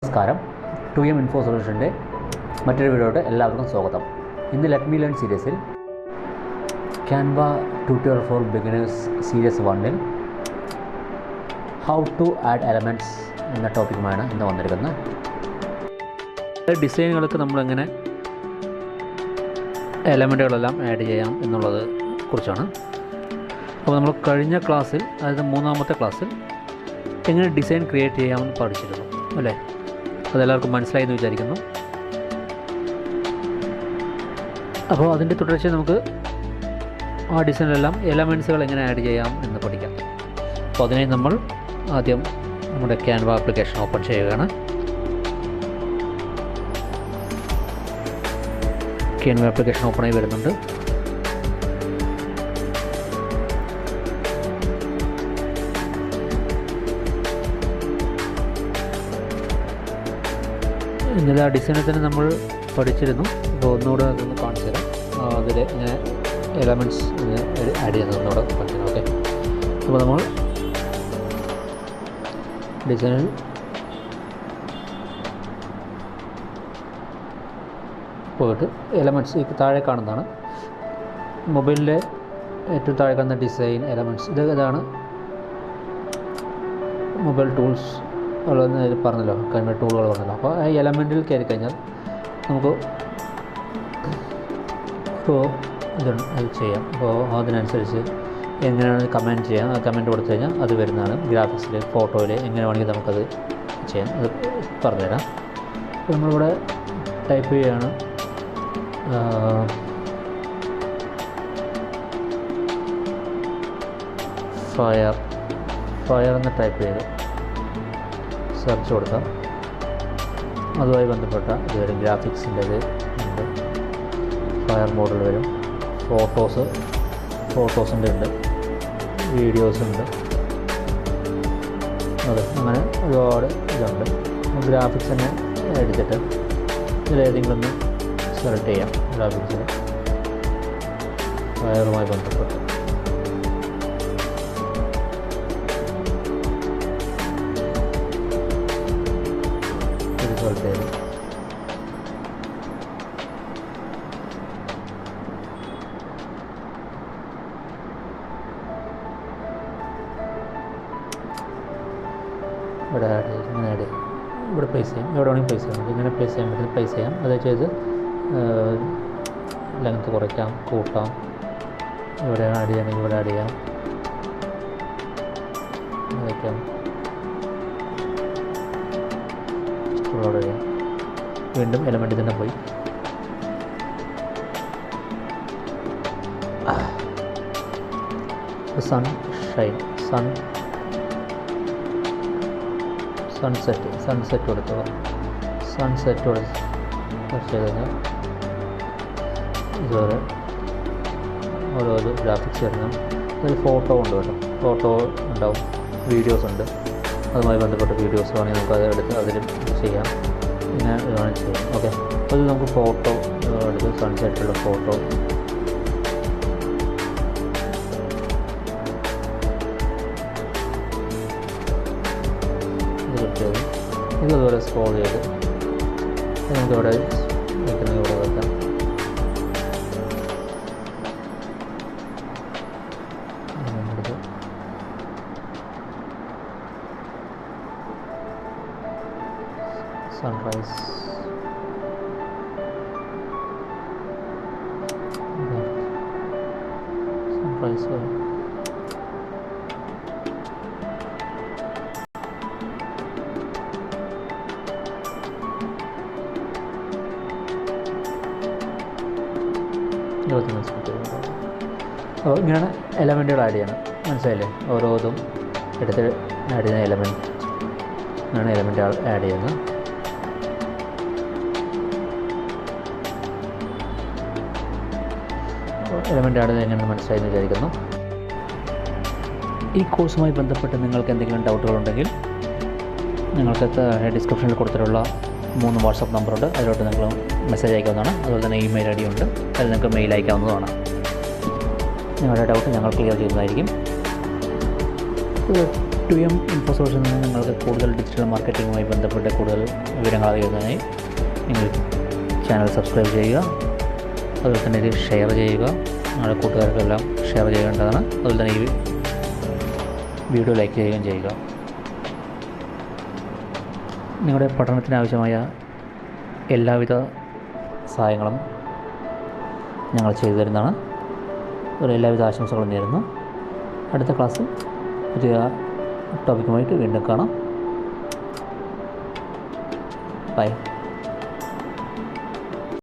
നമസ്കാരം. 2M info സൊല്യൂഷൻ്റെ മറ്റൊരു വീഡിയോയുടെ എല്ലാവർക്കും സ്വാഗതം. ഇന്ന് ലെറ്റ് മീ ലേൺ സീരീസിൽ Canva tutorial for beginners series 1-ൽ ഹൗ ടു ആഡ് എലമെൻറ്റ്സ് എന്ന ടോപ്പിക്കുമാണ് ഇന്ന് വന്നിരിക്കുന്നത്. ഡിസൈനുകൾക്ക് നമ്മളെങ്ങനെ എലമെൻറ്റുകളെല്ലാം ആഡ് ചെയ്യാം എന്നുള്ളത് കുറിച്ചാണ്. അപ്പോൾ നമ്മൾ കഴിഞ്ഞ ക്ലാസ്സിൽ, അതായത് 3-ാമത്തെ ക്ലാസ്സിൽ എങ്ങനെ ഡിസൈൻ ക്രിയേറ്റ് ചെയ്യാമെന്ന് പഠിച്ചിരുന്നു അല്ലേ? അതെല്ലാവർക്കും മനസ്സിലായി എന്ന് വിചാരിക്കുന്നു. അപ്പോൾ അതിൻ്റെ തുടർച്ചയിൽ നമുക്ക് ആ ഡിസൈനിലെല്ലാം എലമെൻറ്റ്സുകൾ എങ്ങനെ ആഡ് ചെയ്യാം എന്ന് പഠിക്കാം. അപ്പോൾ അതിനായി നമ്മൾ ആദ്യം നമ്മുടെ ക്യാൻവ ആപ്ലിക്കേഷൻ ഓപ്പൺ ചെയ്യുകയാണ്. ക്യാൻവ ആപ്ലിക്കേഷൻ ഓപ്പണായി വരുന്നുണ്ട്. ഇന്നലെ ആ ഡിസൈനിൽ തന്നെ നമ്മൾ പഠിച്ചിരുന്നു. അപ്പോൾ ഒന്നുകൂടെ അതൊന്ന് കാണിച്ചു തരാം. അതിൽ ഇങ്ങനെ എലമെൻറ്റ്സ് ആഡ് ചെയ്യുന്നത് ഒന്നുകൂടെ കാണിച്ചു തരാം. ഓക്കെ, അപ്പോൾ നമ്മൾ ഡിസൈനിൽ പോയിട്ട് എലമെൻറ്റ്സ് ഈ താഴെ കാണുന്നതാണ് മൊബൈലിലെ ഏറ്റവും താഴെ കാണുന്ന ഡിസൈൻ എലമെൻറ്റ്സ്. ഇതാണ് മൊബൈൽ ടൂൾസ് ഉള്ളതെന്ന് പറഞ്ഞല്ലോ, കഴിഞ്ഞ ടൂളുകൾ പറഞ്ഞല്ലോ. അപ്പോൾ ആ എലമെൻറ്റിൽ കയറി കഴിഞ്ഞാൽ നമുക്ക് അത് ചെയ്യാം. അപ്പോൾ അതിനനുസരിച്ച് എങ്ങനെയാണ് കമൻറ്റ് ചെയ്യാം, ആ കമൻറ്റ് കൊടുത്തു കഴിഞ്ഞാൽ അത് വരുന്നതാണ്. ഗ്രാഫിക്സിൽ, ഫോട്ടോയിൽ എങ്ങനെ വേണമെങ്കിൽ നമുക്കത് ചെയ്യാം. അത് പറഞ്ഞുതരാം. അപ്പോൾ നമ്മളിവിടെ ടൈപ്പ് ചെയ്യുകയാണ് ഫയർ എന്ന് ടൈപ്പ് ചെയ്ത് സെർച്ച് കൊടുക്കാം. അതുമായി ബന്ധപ്പെട്ട ഇത് വരും. ഗ്രാഫിക്സിൻ്റെത് ഉണ്ട്, ഫയർ മോഡൽ വരും, ഫോട്ടോസിൻ്റെ ഉണ്ട്, വീഡിയോസ് ഉണ്ട്. അതെ, അങ്ങനെ ഒരുപാട് ഇതുണ്ട്. ഗ്രാഫിക്സ് തന്നെ എടുത്തിട്ട് ഇതിലേതെങ്കിലും ഒന്ന് സെലക്ട് ചെയ്യാം. ഗ്രാഫിക്സിന് ഫയറുമായി ബന്ധപ്പെട്ട് സെലക്ട് ചെയ്ത് ഇവിടെ ആഡ് ചെയ്ത് ഇങ്ങനെ ആഡ് ചെയ്യും. ഇവിടെ പ്ലേസ് ചെയ്യാം, എവിടെ വേണമെങ്കിൽ പ്ലേസ് ചെയ്യാം. ഇങ്ങനെ പ്ലേസ് ചെയ്യാൻ പറ്റുന്ന പ്ലേസ് ചെയ്യാം. അത് ചെയ്ത് ലെങ്ത്ത് കുറയ്ക്കാം, കൂട്ടാം. ഇവിടെ ആഡ് ചെയ്യണമെങ്കിൽ ഇവിടെ ആഡ് ചെയ്യാം, വയ്ക്കാം, ഇഷ്ടമുള്ള ചെയ്യാം. വീണ്ടും എലമെൻറ്റ് തന്നെ പോയി സൺസെറ്റ് കൊടുക്കുക. സൺസെറ്റ് കൊടുത്ത് ചെയ്ത് കഴിഞ്ഞാൽ ഇതുപോലെ ഓരോ ഗ്രാഫിക്സ് വരണം. അതിൽ ഫോട്ടോ ഉണ്ട് കേട്ടോ, ഫോട്ടോ ഉണ്ടാവും, വീഡിയോസ് ഉണ്ട്. അതുമായി ബന്ധപ്പെട്ട വീഡിയോസ് വേണമെങ്കിൽ നമുക്ക് അത് എടുത്ത് അതിലും ചെയ്യാം. ഇങ്ങനെ വേണമെങ്കിൽ ചെയ്യാം. ഓക്കെ, അപ്പോൾ ഇത് നമുക്ക് ഫോട്ടോ എടുത്ത് സൺസെറ്റുള്ള ഫോട്ടോ ഇതുപോലെ സ്ക്രോൾ ചെയ്ത് നമുക്കിവിടെ വയ്ക്കുന്നത് ഇവിടെ വയ്ക്കാം. സൺറൈസ് അപ്പോൾ ഇങ്ങനെയാണ് എലമെൻറ്റുകൾ ആഡ് ചെയ്യണം. മനസ്സിലായില്ലേ? ഓരോതും എടുത്ത് ആഡ് ചെയ്യുന്ന എലമെൻറ്റ് ആണ് എലമെൻറ്റ് ആഡ് ചെയ്യുന്നത്. എലമെൻറ്റ് ആഡ് ചെയ്യുന്നത് എങ്ങനെയെന്ന് മനസ്സിലായെന്ന് വിചാരിക്കുന്നു. ഈ കോഴ്സുമായി ബന്ധപ്പെട്ട് നിങ്ങൾക്ക് എന്തെങ്കിലും ഡൗട്ടുകളുണ്ടെങ്കിൽ നിങ്ങൾക്ക് ഡിസ്ക്രിപ്ഷനിൽ കൊടുത്തിട്ടുള്ള 3 വാട്സപ്പ് നമ്പറുണ്ട്. അതിലോട്ട് നിങ്ങൾ മെസ്സേജ് അയക്കാവുന്നതാണ്. അതുപോലെ തന്നെ ഇമെയിൽ ഐ ഡി ഉണ്ട്, അതിൽ നിങ്ങൾക്ക് മെയിൽ അയക്കാവുന്നതാണ്. നിങ്ങളുടെ ഡൗട്ട് ഞങ്ങൾ ക്ലിയർ ചെയ്യുന്നതായിരിക്കും. 2M ഇൻഫോ സോഴ്സിൽ നിന്ന് നിങ്ങൾക്ക് കൂടുതൽ ഡിജിറ്റൽ മാർക്കറ്റിങ്ങുമായി ബന്ധപ്പെട്ട കൂടുതൽ വിവരങ്ങൾ അറിയുന്നതിനായി നിങ്ങൾ ചാനൽ സബ്സ്ക്രൈബ് ചെയ്യുക. അതുപോലെ തന്നെ ഇത് ഷെയർ ചെയ്യുക, നിങ്ങളുടെ കൂട്ടുകാർക്കെല്ലാം ഷെയർ ചെയ്യേണ്ടതാണ്. അതുപോലെ തന്നെ ഈ വീഡിയോ ലൈക്ക് ചെയ്യുകയും ചെയ്യുക. നിങ്ങളുടെ പഠനത്തിനാവശ്യമായ എല്ലാവിധ സഹായങ്ങളും ഞങ്ങൾ ചെയ്തു തരുന്നതാണ്. ഒരു എല്ലാവിധ ആശംസകളും നേരുന്നു. അടുത്ത ക്ലാസ്സിൽ പുതിയ ടോപ്പിക്കുമായിട്ട് വീണ്ടും കാണാം. ബൈ.